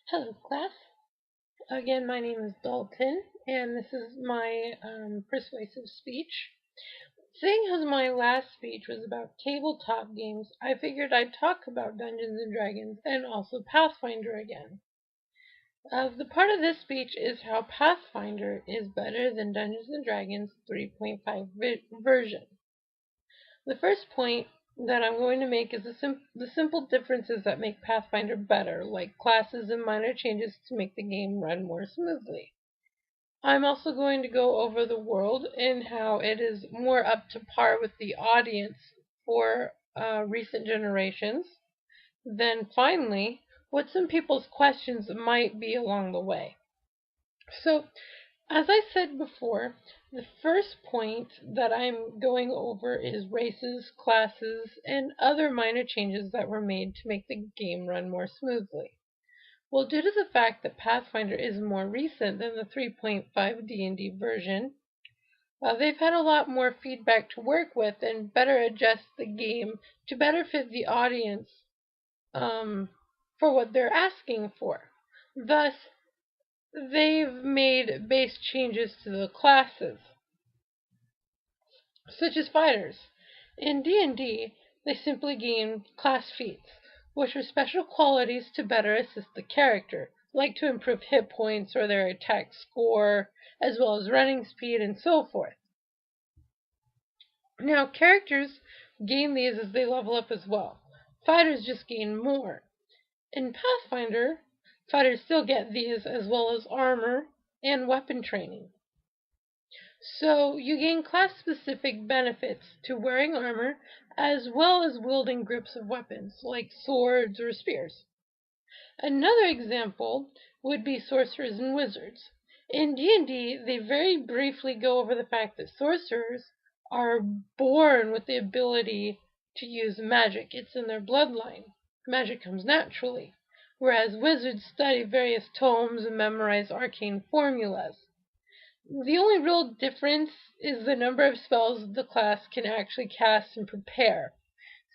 Hello, class. Again, my name is Dalton, and this is my persuasive speech. Seeing as my last speech was about tabletop games, I figured I'd talk about Dungeons and Dragons and also Pathfinder again. The part of this speech is how Pathfinder is better than Dungeons and Dragons 3.5 version. The first point that I'm going to make is the simple differences that make Pathfinder better, like classes and minor changes to make the game run more smoothly. I'm also going to go over the world and how it is more up to par with the audience for recent generations. Then finally, what some people's questions might be along the way. So, as I said before, the first point that I'm going over is races, classes, and other minor changes that were made to make the game run more smoothly. Well, due to the fact that Pathfinder is more recent than the 3.5 D&D version, they've had a lot more feedback to work with and better adjust the game to better fit the audience for what they're asking for. Thus, they've made base changes to the classes, such as fighters. In D&D, they simply gain class feats, which are special qualities to better assist the character, like to improve hit points or their attack score, as well as running speed and so forth. Now, characters gain these as they level up as well. Fighters just gain more. In Pathfinder, fighters still get these as well as armor and weapon training. So you gain class-specific benefits to wearing armor as well as wielding groups of weapons like swords or spears. Another example would be sorcerers and wizards. In D&D, they very briefly go over the fact that sorcerers are born with the ability to use magic. It's in their bloodline. Magic comes naturally, whereas wizards study various tomes and memorize arcane formulas. The only real difference is the number of spells the class can actually cast and prepare.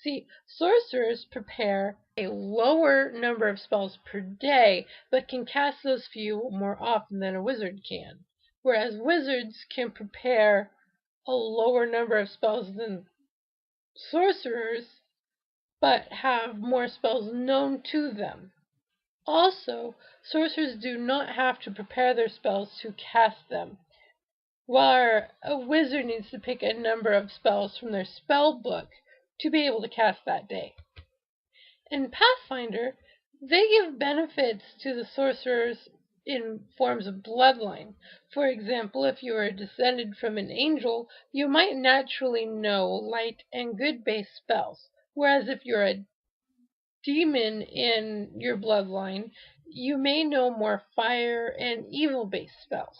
See, sorcerers prepare a lower number of spells per day, but can cast those few more often than a wizard can, whereas wizards can prepare a lower number of spells than sorcerers, but have more spells known to them. Also, sorcerers do not have to prepare their spells to cast them, while a wizard needs to pick a number of spells from their spell book to be able to cast that day. In Pathfinder, they give benefits to the sorcerers in forms of bloodline. For example, if you are descended from an angel, you might naturally know light and good based spells, whereas if you're a demon in your bloodline, you may know more fire and evil based spells.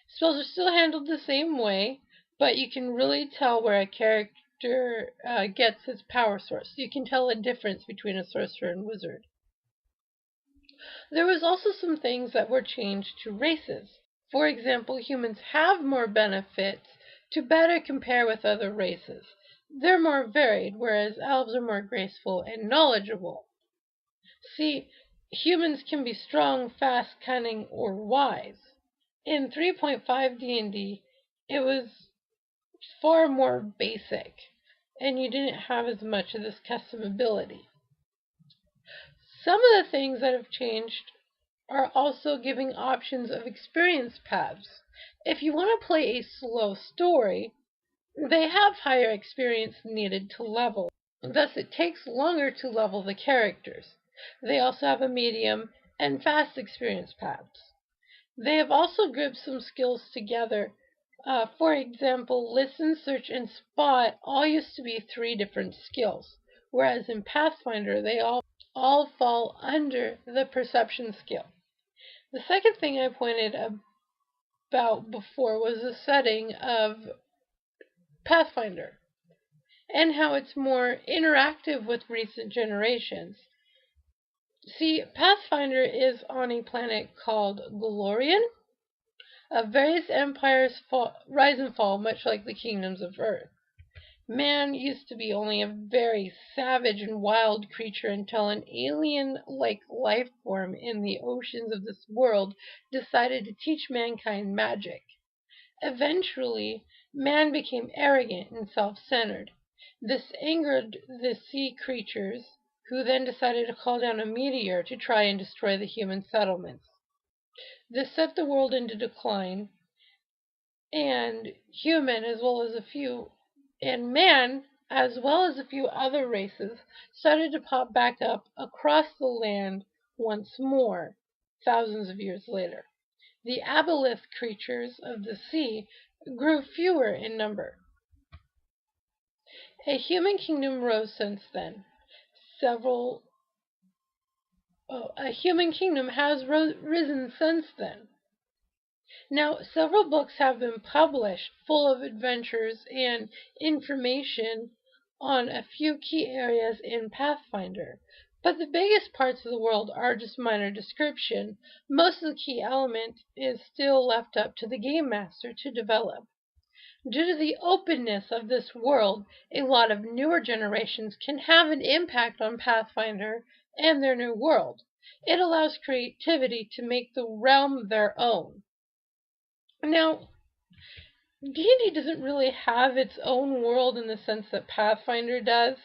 Spells are still handled the same way, but you can really tell where a character gets its power source. You can tell a difference between a sorcerer and wizard. There was also some things that were changed to races. For example, humans have more benefits to better compare with other races. They're more varied, whereas elves are more graceful and knowledgeable. See, humans can be strong, fast, cunning, or wise. In 3.5 D&D, it was far more basic, and you didn't have as much of this customability. Some of the things that have changed are also giving options of experience paths. If you want to play a slow story, they have higher experience needed to level. Thus, it takes longer to level the characters. They also have a medium and fast experience paths. They have also grouped some skills together. For example, listen, search, and spot all used to be 3 different skills, whereas in Pathfinder they all fall under the perception skill. The second thing I pointed about before was the setting of Pathfinder and how it's more interactive with recent generations. See, Pathfinder is on a planet called Glorian. Various empires rise and fall, much like the kingdoms of Earth. Man used to be only a very savage and wild creature until an alien-like life form in the oceans of this world decided to teach mankind magic. Eventually, man became arrogant and self-centered. This angered the sea creatures, who then decided to call down a meteor to try and destroy the human settlements. This set the world into decline, and human as well as a few and man as well as a few other races started to pop back up across the land once more thousands of years later. The aboleth creatures of the sea grew fewer in number. A human kingdom rose since then. Several a human kingdom has risen since then. Now, several books have been published full of adventures and information on a few key areas in Pathfinder, but the biggest parts of the world are just minor description. Most of the key element is still left up to the game master to develop. Due to the openness of this world, a lot of newer generations can have an impact on Pathfinder and their new world. It allows creativity to make the realm their own. Now, D&D doesn't really have its own world in the sense that Pathfinder does.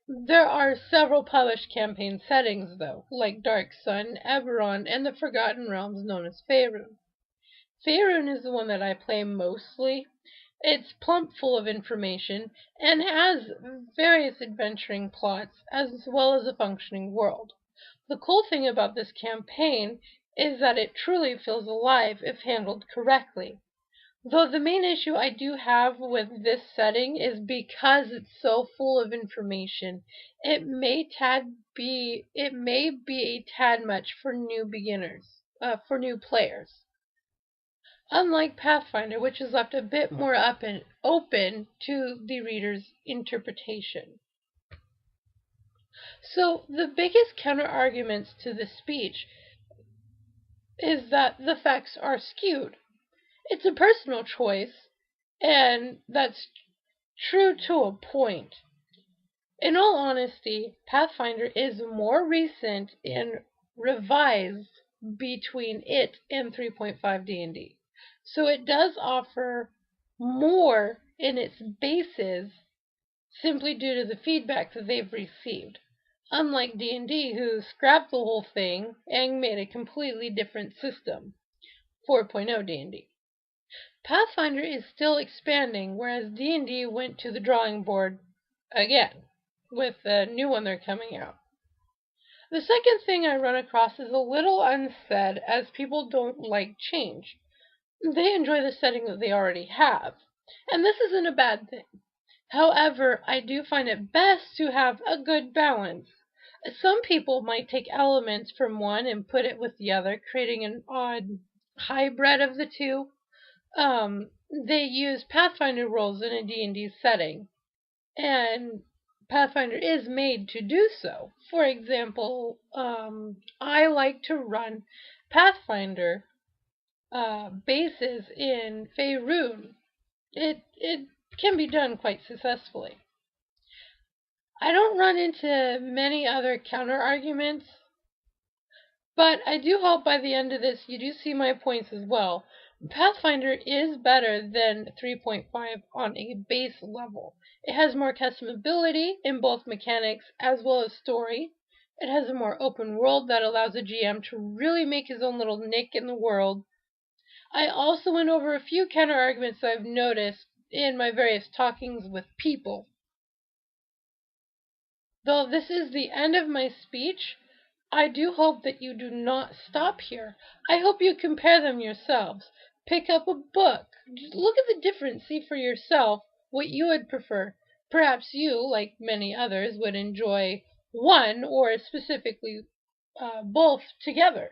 There are several published campaign settings, though, like Dark Sun, Eberron, and the Forgotten Realms known as Faerun. Faerun is the one that I play mostly. It's plump full of information and has various adventuring plots as well as a functioning world. The cool thing about this campaign is that it truly feels alive if handled correctly. Though the main issue I do have with this setting is because it's so full of information, it may be a tad much for new beginners, for new players. Unlike Pathfinder, which is left a bit more up and open to the reader's interpretation. So the biggest counter arguments to this speech is that the facts are skewed. It's a personal choice, and that's true to a point. In all honesty, Pathfinder is more recent and revised between it and 3.5 D&D. So it does offer more in its bases simply due to the feedback that they've received. Unlike D&D, who scrapped the whole thing and made a completely different system, 4.0 D&D. Pathfinder is still expanding, whereas D&D went to the drawing board again with the new one they're coming out. The second thing I run across is a little unsaid, as people don't like change. They enjoy the setting that they already have, and this isn't a bad thing. However, I do find it best to have a good balance. Some people might take elements from one and put it with the other, creating an odd hybrid of the two. They use Pathfinder rules in a D&D setting, and Pathfinder is made to do so. For example, I like to run Pathfinder bases in Faerun. It can be done quite successfully. I don't run into many other counter arguments, but I do hope by the end of this you do see my points as well. Pathfinder is better than 3.5 on a base level. It has more customability in both mechanics as well as story. It has a more open world that allows a GM to really make his own little nick in the world. I also went over a few counter arguments I've noticed in my various talkings with people. Though this is the end of my speech, I do hope that you do not stop here. I hope you compare them yourselves. Pick up a book. Just look at the difference. See for yourself what you would prefer. Perhaps you, like many others, would enjoy one or specifically both together.